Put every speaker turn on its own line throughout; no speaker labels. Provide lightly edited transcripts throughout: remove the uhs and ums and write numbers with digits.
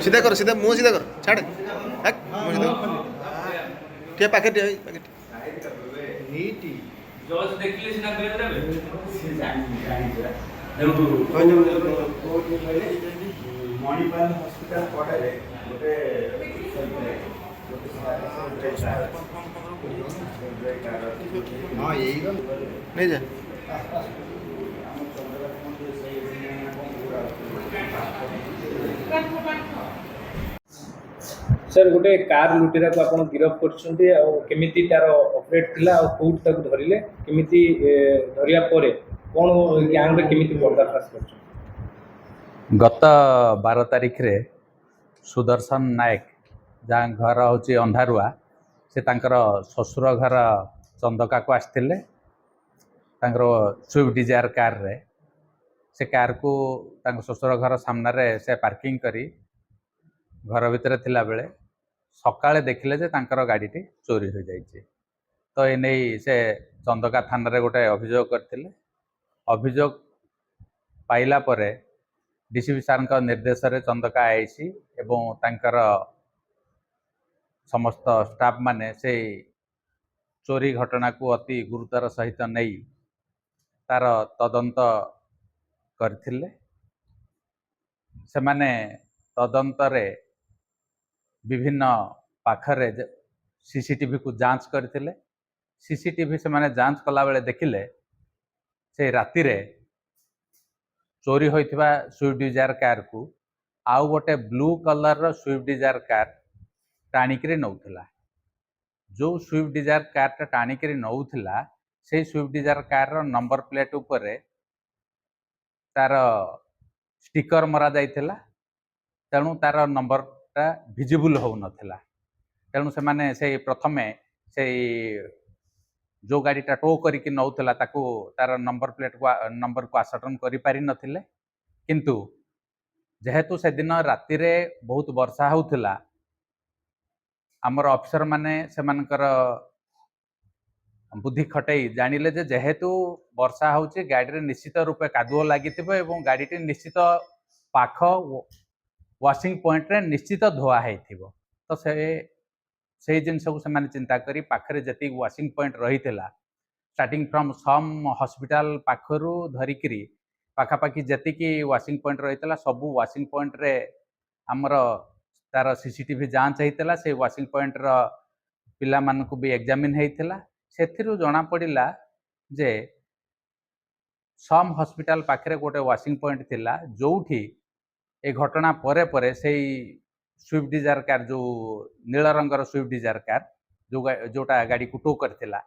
सीधा करो सीधा मुंह सीधा करो छाड़ मुंह सीधा क्या पैकेट है पैकेट नीटी
जज देखले सिना बेल देबे से जानी
मणिपाल हॉस्पिटल पड़े गोटे
हाँ यही नहीं जा
सर गोटे कार लुटेरा को आपण गिरफ करछन्ती आ केमिति तार ऑपरेट थिला आ कोड तक धरिले केमिति धरिया परे कोन गैंग रे केमिति पर्दाफाश करछन
गत 12 तारिख रे सुदर्शन नायक जहाँ घर हूँ अंधारुआ से तांकर ससुर घर चंदका को आसते स्विफ्ट डिजायर कार रे से कार को ससुर घर सामने से पार्किंग करी घर भितर थिला बेले सकाळे देखिले जे तांकर गाड़ीटी चोरी हो जाइए। तो ये नहीं से चंदका थाना रे गोटे अभियोग करथिले। अभियोग पाइला परे डीसीपी सार का निर्देश रे चंदका आईसी एवं तांकर समस्त स्टाफ माने से चोरी घटना को अति गुरुतर सहित नहीं तार तदंत करथिले। से माने तदंत रे विभिन्न पाखरे सीसीटीवी को जांच करथिले। सीसीटीवी से माने जांच कला बेले देखिले से राति रे चोरी होइथिबा स्विफ्ट डिजायर कार को आउ गोटे ब्लू कलर रो स्विफ्ट डिजायर कार टाणिकी नौथिला। जो स्विफ्ट डिजायर कार टाणिकी नौथिला से स्विफ्ट डिजायर कार रो नंबर प्लेट ऊपर तार स्टिकर मरा जाइथिला। तेणु तार नंबर टा विजिबल हो नथिला। तेणु से माने से प्रथमे से जो गाड़ीटा टो करिक नौथिला ताको तार नंबर प्लेट को नंबर को आसटन करि पारि नथिले। किंतु जेहेतु से दिन राति रे बहुत वर्षा होउथिला आमर ऑफिसर माने से मानकर बुद्धि खटई जानिले जे जेहेतु वर्षा होउची गाड़ी रे निश्चित रूपे कादुओ लागिथिबो एवं गाड़ीटी निश्चित पाख वाशिंग पॉइंट रे निश्चित धोआ हेथिबो। तो से जिनस को से चिंता करी पाखरे जति वाशिंग पॉइंट रही स्टार्टिंग फ्रॉम सम हॉस्पिटल पाखरु धरिकी पाखापाखि जति वाशिंग पॉइंट रही सबू वाशिंग पॉइंट रे आमर तार सीसीटीवी जांच होता से वाशिंग पॉइंट रो पिला मान को भी एग्जामिन होता से जना पड़ा जे सम हॉस्पिटल पाखरे गोटे वाशिंग पॉइंट थिला जोठी ए घटना परे परे से स्विफ्ट डिजायर कार जो नील रंगर स्विफ्ट डिजायर कार जोटा गाड़ी को टो करथिला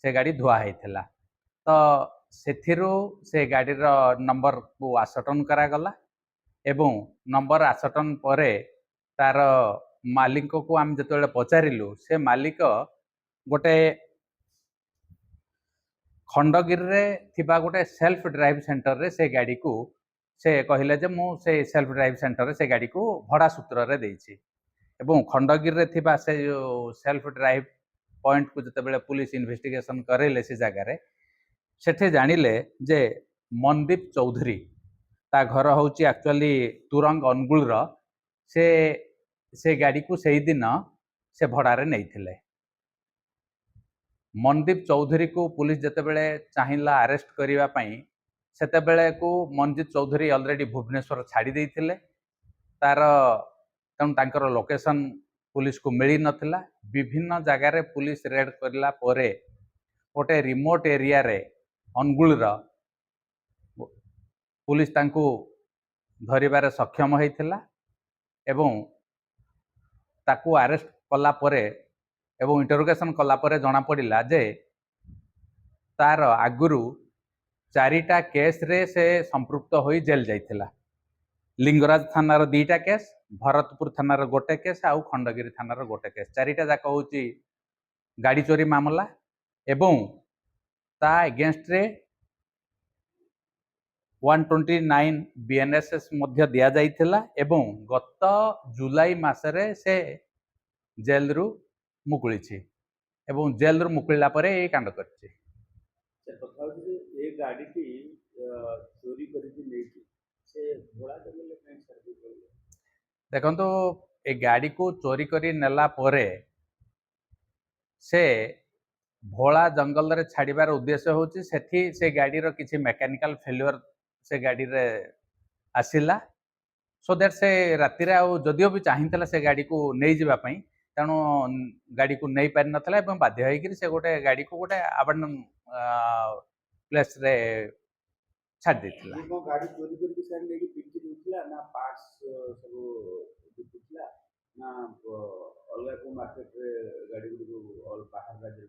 से गाड़ी धुआ होता। तो से गाड़ी रो नंबर को आसटन करागला एवं नंबर आसटन परे तार मालिक को आम जो पचारू से मालिक गोटे खंडगिरी रे थिबा गोटे सेल्फ ड्राइव सेंटर रे से गाड़ी को से कहले जे मु से सेल्फ ड्राइव सेंटर रे से गाड़ी को भड़ा सूत्र रे देछि एवं खंडगिरी रे थिबा से सेल्फ ड्राइव पॉइंट को जते बेले पुलिस इन्वेस्टिगेशन करेले से जगह रे सेठे जानिले जे मनदीप चौधरी ता घर होची एक्चुअली तुरंग अनुगुल रो से गाड़ी को सही दिन से भड़ा रे नैथिले। मनदीप चौधरी को पुलिस जते बेले चाहिला अरेस्ट करिवा पई सेते बेले को मनदीप चौधरी ऑलरेडी भुवनेश्वर छाड़ी देइथिले। तार तेणु तांकर लोकेशन पुलिस को मिली नथिला। विभिन्न जगार रे पुलिस रेड करला परे गोटे रिमोट एरिया रे अनुगुल रो पुलिस तांको धरिबारे सक्षम होइथिला एवं ताकू अरेस्ट कला परे एवं इंटरोगेशन कला परे जना पड़ा जे तार आगुरु 4टा केस रे से संपृक्त होई जेल जाइथिला। लिंगराज थानार 2टा केस, भरतपुर थानार गोटे केस आउ खंडगिरी थानार गोटे केस 4टा जाक होची गाड़ी चोरी मामला एवं ता एगेंस्ट रे 129 बीएनएसएस मध्य दिया जाइथिला एवं गत जुलाई मासरे से जेल रु मुकुली एवं जेल रु मुकुला परे ए कांड करछि।
ए गाड़ी की चोरी करके लेके से घोड़ा जंगल में सर्विस
ଦେଖନ୍ତୁ ଏ ଗାଡ଼ିକୁ ଚୋରି କରି ନେଲା ପରେ ସେ ଭୋଳା ଜଙ୍ଗଲରେ ଛାଡ଼ିବାର ଉଦ୍ଦେଶ୍ୟ ହେଉଛି ସେଠି ସେ ଗାଡ଼ିର କିଛି ମେକାନିକାଲ ଫେଲୁଅର ସେ ଗାଡ଼ିରେ ଆସିଲା ସୋ ଦ୍ୟାଟ୍ ସେ ରାତିରେ ଆଉ ଯଦିଓ ବି ଚାହିଁଥିଲା ସେ ଗାଡ଼ିକୁ ନେଇଯିବା ପାଇଁ ତେଣୁ ଗାଡ଼ିକୁ ନେଇପାରିନଥିଲା ଏବଂ ବାଧ୍ୟ ହେଇକିରି ସେ ଗୋଟେ ଗାଡ଼ିକୁ ଗୋଟେ ଆବାଣ୍ଡନ ପ୍ଲେସ୍ରେ ଛାଡ଼ି ଦେଇଥିଲା।
ये कौन गाड़ी चोरी करके साइड लेके बिक्री होतिला ना पार्ट्स सब बिकुतिला ना अलगा को मार्केट रे गाड़ी गुडी ऑल बाहर राज्य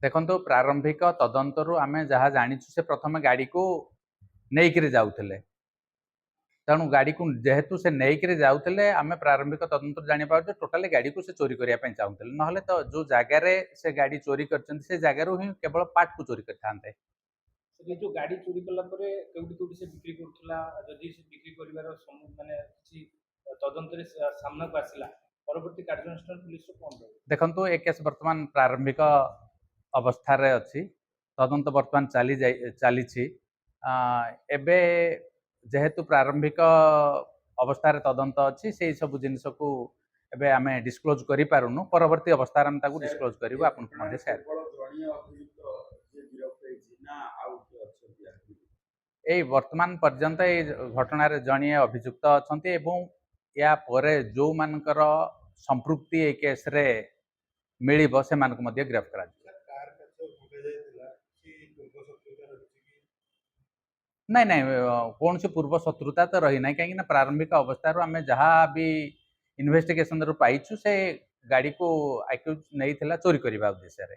ଦେଖନ୍ତୁ ପ୍ରାରମ୍ଭିକ ତଦନ୍ତରୁ ଆମେ ଯାହା ଜାଣିଛୁ ସେ ପ୍ରଥମେ ଗାଡ଼ିକୁ ନେଇକିରି ଯାଉଥିଲେ ତେଣୁ ଗାଡ଼ିକୁ ଯେହେତୁ ସେ ନେଇକିରି ଯାଉଥିଲେ ଆମେ ପ୍ରାରମ୍ଭିକ ତଦନ୍ତରୁ ଜାଣିପାରୁଛୁ ଟୋଟାଲି ଗାଡ଼ିକୁ ସେ ଚୋରି କରିବା ପାଇଁ ଚାହୁଁଥିଲେ ନହେଲେ ତ ଯେଉଁ ଜାଗାରେ ସେ ଗାଡ଼ି ଚୋରି କରିଛନ୍ତି ସେ ଜାଗାରୁ ହିଁ କେବଳ ପାର୍ଟକୁ ଚୋରି କରିଥାନ୍ତେ।
ସେଠି ଯୋଉ ଗାଡ଼ି ଚୋରି କଲା ପରେ କୋଉଠି ସେ ବିକ୍ରି କରୁଥିଲା ଯଦି ସେ ବିକ୍ରି କରିବାର ମାନେ କିଛି ତଦନ୍ତରେ ସାମ୍ନାକୁ ଆସିଲା ପରବର୍ତ୍ତୀ କାର୍ଯ୍ୟାନୁଷ୍ଠାନ ପୁଲିସର କ'ଣ ରହିବ?
ଦେଖନ୍ତୁ ଏ କେସ୍ ବର୍ତ୍ତମାନ ପ୍ରାରମ୍ଭିକ ଅବସ୍ଥାରେ ଅଛି ତଦନ୍ତ ବର୍ତ୍ତମାନ ଚାଲିଛି ଏବେ ଯେହେତୁ ପ୍ରାରମ୍ଭିକ ଅବସ୍ଥାରେ ତଦନ୍ତ ଅଛି ସେଇ ସବୁ ଜିନିଷକୁ ଏବେ ଆମେ ଡିସକ୍ଲୋଜ୍ କରିପାରୁନୁ ପରବର୍ତ୍ତୀ ଅବସ୍ଥାରେ ଆମେ ତାକୁ ଡିସକ୍ଲୋଜ୍ କରିବୁ ଆପଣଙ୍କୁ ମଧ୍ୟ ସେୟାର
ଜଣିଏ ଅଭିଯୁକ୍ତ ଯେ ଗିରଫ ହେଇଛି ନା ଆଉ କିଏ ଅଛନ୍ତି
ଏଇ ବର୍ତ୍ତମାନ ପର୍ଯ୍ୟନ୍ତ ଏଇ ଘଟଣାରେ ଜଣିଏ ଅଭିଯୁକ୍ତ ଅଛନ୍ତି ଏବଂ ୟା ପରେ ଯେଉଁମାନଙ୍କର ସମ୍ପୃକ୍ତି ଏଇ କେସ୍ରେ ମିଳିବ ସେମାନଙ୍କୁ ମଧ୍ୟ ଗିରଫ କରାଯିବ। ନାଇଁ ନାଇଁ କୌଣସି ପୂର୍ବ ଶତ୍ରୁତା ତ ରହିନାହିଁ କାହିଁକିନା ପ୍ରାରମ୍ଭିକ ଅବସ୍ଥାରୁ ଆମେ ଯାହା ବି ଇନଭେଷ୍ଟିଗେସନରୁ ପାଇଛୁ ସେ ଗାଡ଼ିକୁ ଆକ୍ୟୁଜ୍ ନେଇଥିଲା ଚୋରି କରିବା ଉଦ୍ଦେଶ୍ୟରେ।